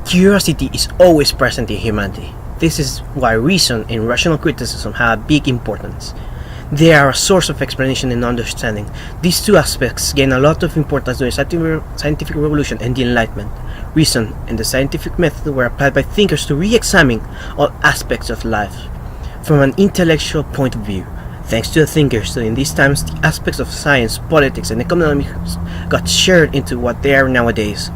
Curiosity is always present in humanity. This is why reason and rational criticism have big importance. They are a source of explanation and understanding. These two aspects gain a lot of importance during the scientific revolution and the Enlightenment. Reason and the scientific method were applied by thinkers to re-examine all aspects of life from an intellectual point of view. Thanks to the thinkers during these times, the aspects of science, politics, and economics got shared into what they are nowadays.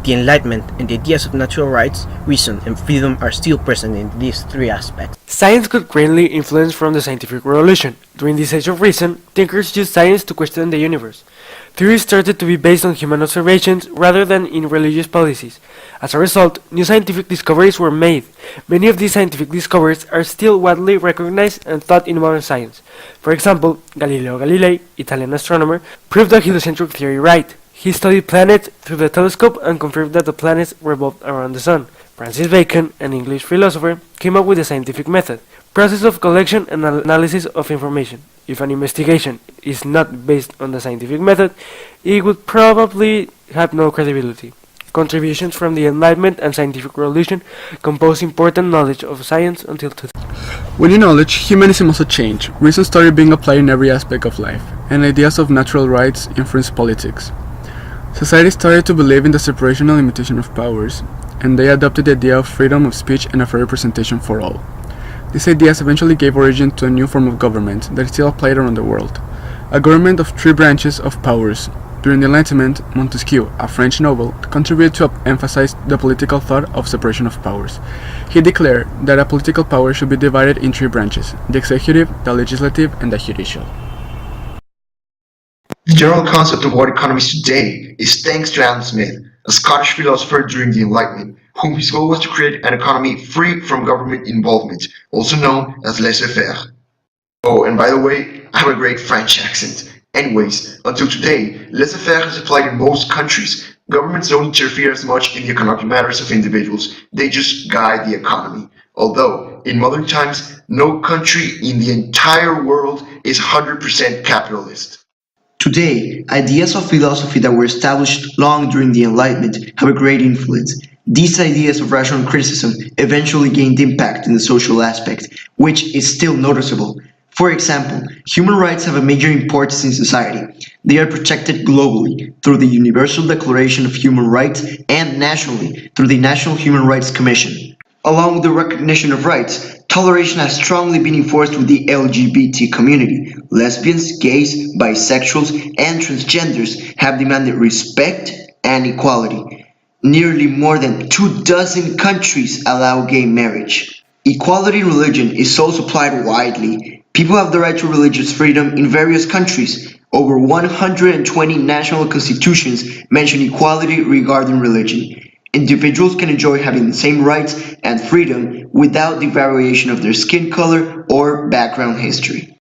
The Enlightenment and the ideas of natural rights, reason, and freedom are still present in these three aspects. Science got greatly influenced from the scientific revolution. During this age of reason, thinkers used science to question the universe. Theories started to be based on human observations rather than in religious policies. As a result, new scientific discoveries were made. Many of these scientific discoveries are still widely recognized and taught in modern science. For example, Galileo Galilei, Italian astronomer, proved the heliocentric theory right. He studied planets through the telescope and confirmed that the planets revolved around the sun. Francis Bacon, an English philosopher, came up with the scientific method, process of collection and analysis of information. If an investigation is not based on the scientific method, it would probably have no credibility. Contributions from the Enlightenment and scientific revolution compose important knowledge of science until today. With new knowledge, humanism also changed. Reason started being applied in every aspect of life, and ideas of natural rights influenced politics. Society started to believe in the separation and limitation of powers, and they adopted the idea of freedom of speech and a fair representation for all. These ideas eventually gave origin to a new form of government that is still applied around the world, a government of three branches of powers. During the Enlightenment, Montesquieu, a French noble, contributed to emphasize the political thought of separation of powers. He declared that a political power should be divided in three branches: the executive, the legislative, and the judicial. The general concept of what economy is today is thanks to Adam Smith, a Scottish philosopher during the Enlightenment, whom his goal was to create an economy free from government involvement, also known as laissez-faire. Oh, and by the way, I have a great French accent. Anyways, until today, laissez-faire is applied in most countries. Governments don't interfere as much in the economic matters of individuals, they just guide the economy. Although, in modern times, no country in the entire world is 100% capitalist. Today, ideas of philosophy that were established long during the Enlightenment have a great influence. These ideas of rational criticism eventually gained impact in the social aspect, which is still noticeable. For example, human rights have a major importance in society. They are protected globally through the Universal Declaration of Human Rights and nationally through the National Human Rights Commission. Along with the recognition of rights, toleration has strongly been enforced with the LGBT community. Lesbians, gays, bisexuals, and transgenders have demanded respect and equality. Nearly more than 24 countries allow gay marriage. Equality in religion is also applied widely. People have the right to religious freedom in various countries. Over 120 national constitutions mention equality regarding religion. Individuals can enjoy having the same rights and freedom without the variation of their skin color or background history.